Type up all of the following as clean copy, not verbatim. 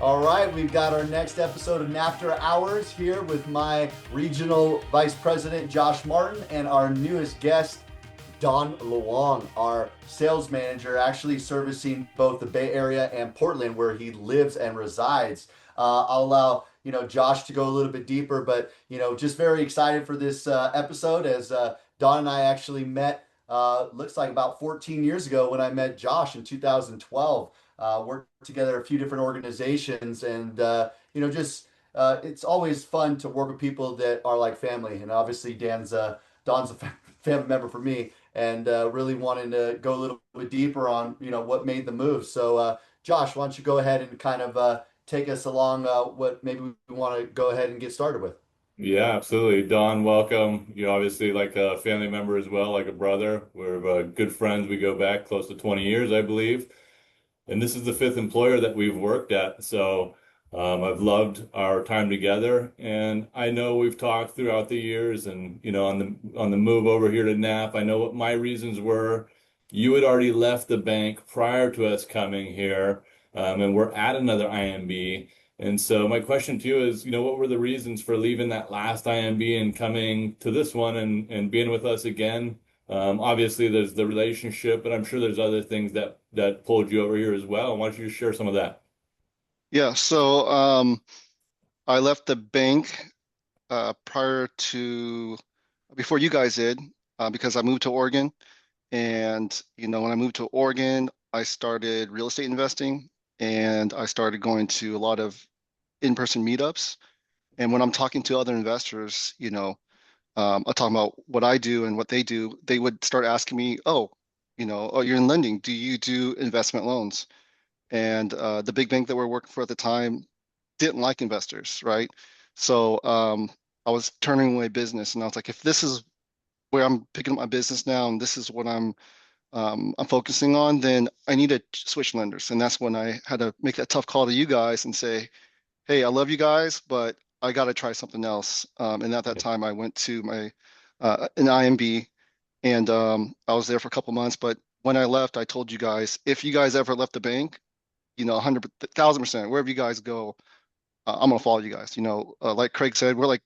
All right, we've got our next episode of After Hours here with my regional vice president, Josh Martin, and our newest guest, Don Luong, our sales manager, actually servicing both the Bay Area and Portland, where he lives and resides. I'll allow Josh to go a little bit deeper, but just very excited for this episode as Don and I actually met. Looks like about 14 years ago when I met Josh in 2012. Worked together a few different organizations, and just it's always fun to work with people that are like family. And obviously, Don's a family member for me, and really wanting to go a little bit deeper on what made the move. So, Josh, why don't you go ahead and kind of take us along what maybe we want to go ahead and get started with. Yeah, absolutely. Don, welcome. You're obviously like a family member as well, like a brother. We're good friends. We go back close to 20 years, I believe. And this is the fifth employer that we've worked at. So I've loved our time together. And I know we've talked throughout the years and, on the move over here to NAP, I know what my reasons were. You had already left the bank prior to us coming here, and we're at another IMB. And so my question to you is, what were the reasons for leaving that last IMB and coming to this one and being with us again? Obviously, there's the relationship, but I'm sure there's other things that pulled you over here as well. Why don't you just share some of that? Yeah, so I left the bank prior to before you guys did because I moved to Oregon. And when I moved to Oregon, I started real estate investing and I started going to a lot of in-person meetups. And when I'm talking to other investors, I'm talking about what I do and what they do, they would start asking me, oh, you're in lending. Do you do investment loans? And the big bank that we're working for at the time didn't like investors, right? So I was turning away business, and I was like, if this is where I'm picking up my business now, and this is what I'm focusing on, then I need to switch lenders, and that's when I had to make that tough call to you guys and say, hey, I love you guys, but I got to try something else. And at that time, I went to my an IMB, and I was there for a couple months. But when I left, I told you guys, if you guys ever left the bank, 100,000%, wherever you guys go, I'm gonna follow you guys. Like Craig said, we're like,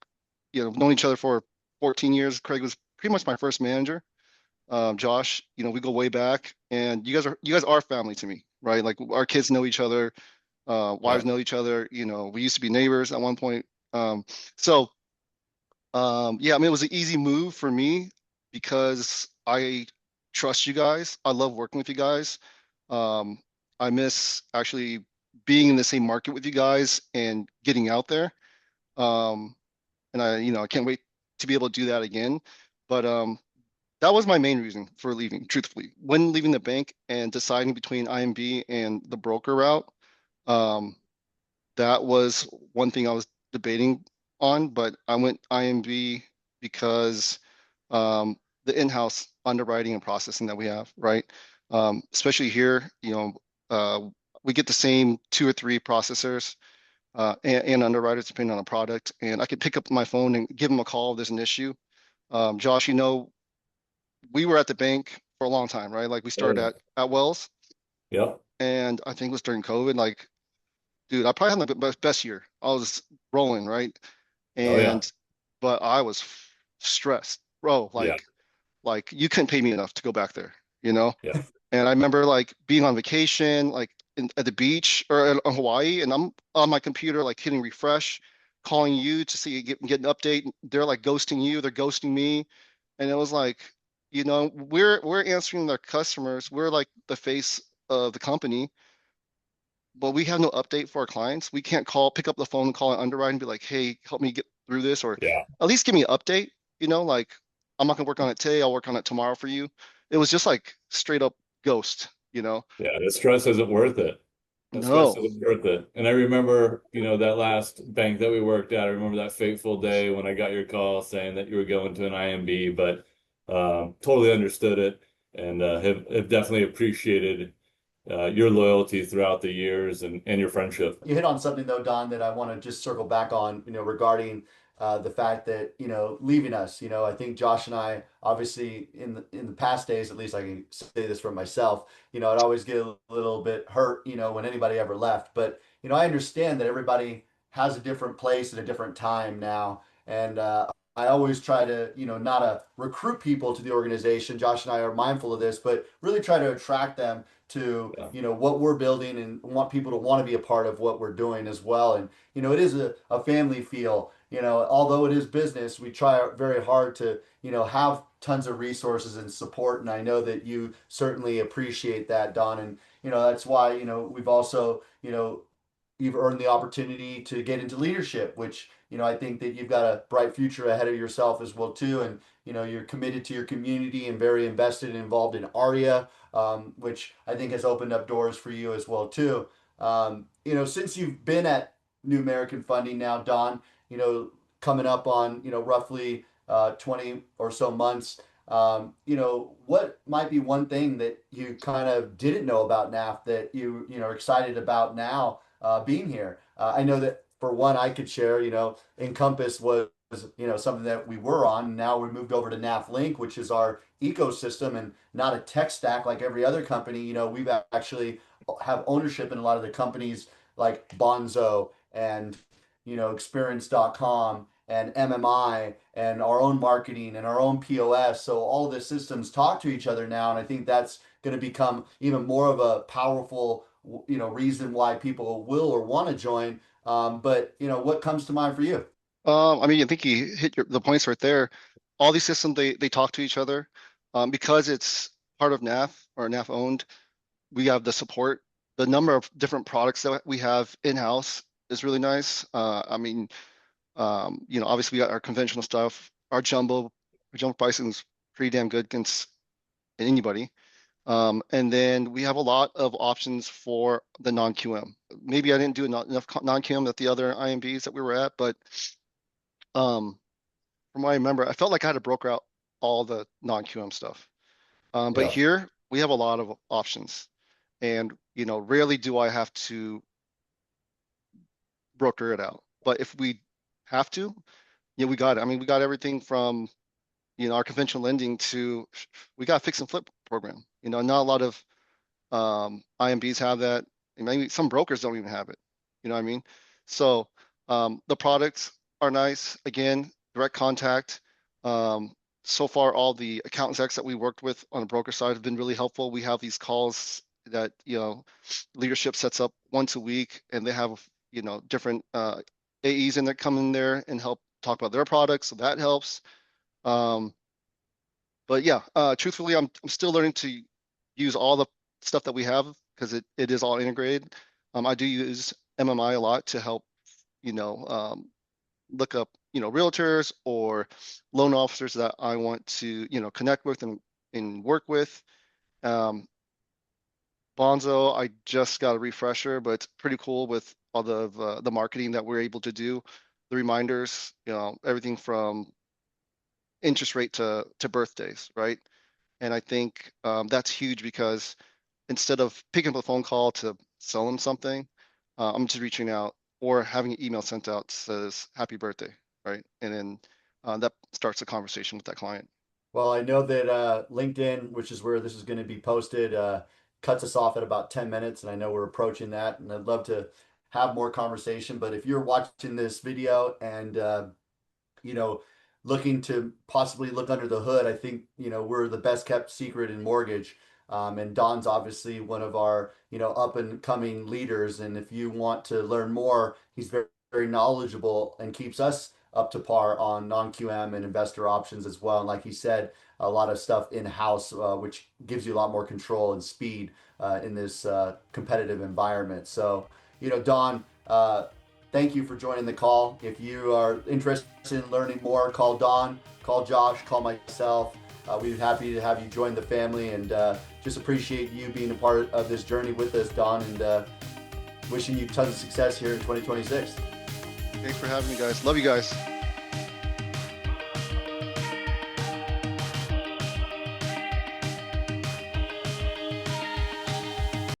known each other for 14 years. Craig was pretty much my first manager. Josh, we go way back, and you guys are family to me, right? Like our kids know each other, Yeah. wives know each other. We used to be neighbors at one point. So yeah, I mean, it was an easy move for me because I trust you guys. I love working with you guys. Um, I miss actually being in the same market with you guys and getting out there. Um, and I can't wait to be able to do that again. But that was my main reason for leaving, truthfully. When leaving the bank and deciding between IMB and the broker route, um, that was one thing I was debating on, but I went IMB because the in-house underwriting and processing that we have, right? Especially here, we get the same two or three processors and underwriters depending on the product, and I could pick up my phone and give them a call if there's an issue. Josh, we were at the bank for a long time, right? Like we Oh, started yeah. at Wells, Yep. and I think it was during COVID. Like, dude, I probably had my best year. I was rolling, right? Oh, yeah. And but I was stressed, bro. Yeah. Like you couldn't pay me enough to go back there, you know? Yeah. And I remember like being on vacation, like at the beach or in Hawaii, and I'm on my computer, like hitting refresh, calling you to see get an update. They're like ghosting you, they're ghosting me, and it was like, we're answering their customers. We're like the face of the company, but we have no update for our clients. We can't pick up the phone and call an underwriter and be like, hey, help me get through this, or Yeah. at least give me an update. Like I'm not gonna work on it today. I'll work on it tomorrow for you. It was just like straight up ghost. Yeah. The stress isn't worth it. That stress No. isn't worth it. And I remember, that last bank that we worked at, I remember that fateful day when I got your call saying that you were going to an IMB, but totally understood it and have definitely appreciated your loyalty throughout the years and your friendship. You hit on something though, Don, that I want to just circle back on, regarding the fact that, leaving us. I think Josh and I, obviously in the past days, at least I can say this for myself, I'd always get a little bit hurt, when anybody ever left. But, I understand that everybody has a different place at a different time now. And I always try to, not recruit people to the organization. Josh and I are mindful of this, but really try to attract them to, Yeah. what we're building and want people to want to be a part of what we're doing as well. And, it is a family feel. Although it is business, we try very hard to, have tons of resources and support. And I know that you certainly appreciate that, Don. And, that's why, we've also, you've earned the opportunity to get into leadership, which, I think that you've got a bright future ahead of yourself as well too. And, you're committed to your community and very invested and involved in ARIA, which I think has opened up doors for you as well too. Since you've been at New American Funding now, Don, coming up on, roughly 20 or so months, what might be one thing that you kind of didn't know about NAF that are excited about now being here? I know that for one, I could share, Encompass was, something that we were on. Now we moved over to NAF Link, which is our ecosystem and not a tech stack like every other company. We've actually have ownership in a lot of the companies like Bonzo and, experience.com and MMI and our own marketing and our own POS. So all the systems talk to each other now. And I think that's going to become even more of a powerful, reason why people will or want to join. But what comes to mind for you? I mean, I think you hit the points right there. All these systems, they talk to each other. Because it's part of NAF or NAF owned, we have the support. The number of different products that we have in-house is really nice. I mean, obviously we got our conventional stuff. Our jumbo pricing is pretty damn good against anybody. And then we have a lot of options for the non-QM. Maybe I didn't do enough non-QM at the other IMBs that we were at, but from what I remember, I felt like I had to broker out all the non-QM stuff. But Yeah. here we have a lot of options, and rarely do I have to broker it out. But if we have to, yeah, we got it. I mean, we got everything from our conventional lending to we got a fix and flip program. Not a lot of IMBs have that. And maybe some brokers don't even have it. You know what I mean? So the products are nice. Again, direct contact. So far, all the account execs that we worked with on the broker side have been really helpful. We have these calls that leadership sets up once a week, and they have different AEs in there come in there and help talk about their products. So that helps. But yeah, truthfully, I'm still learning to use all the stuff that we have because it is all integrated. I do use MMI a lot to help, look up, realtors or loan officers that I want to, connect with and work with. Bonzo, I just got a refresher, but it's pretty cool with all the marketing that we're able to do, the reminders, everything from interest rate to birthdays, right? And I think that's huge because instead of picking up a phone call to sell them something, I'm just reaching out or having an email sent out that says happy birthday, right? And then that starts a conversation with that client. Well, I know that LinkedIn, which is where this is going to be posted, cuts us off at about 10 minutes, and I know we're approaching that, and I'd love to have more conversation. But if you're watching this video and you know, looking to possibly look under the hood, I think, we're the best kept secret in mortgage. And Don's obviously one of our, up and coming leaders. And if you want to learn more, he's very, very knowledgeable and keeps us up to par on non-QM and investor options as well. And like he said, a lot of stuff in-house, which gives you a lot more control and speed in this competitive environment. So, Don, thank you for joining the call. If you are interested in learning more, call Don, call Josh, call myself. We'd be happy to have you join the family, and just appreciate you being a part of this journey with us, Don, and wishing you tons of success here in 2026. Thanks for having me, guys. Love you guys.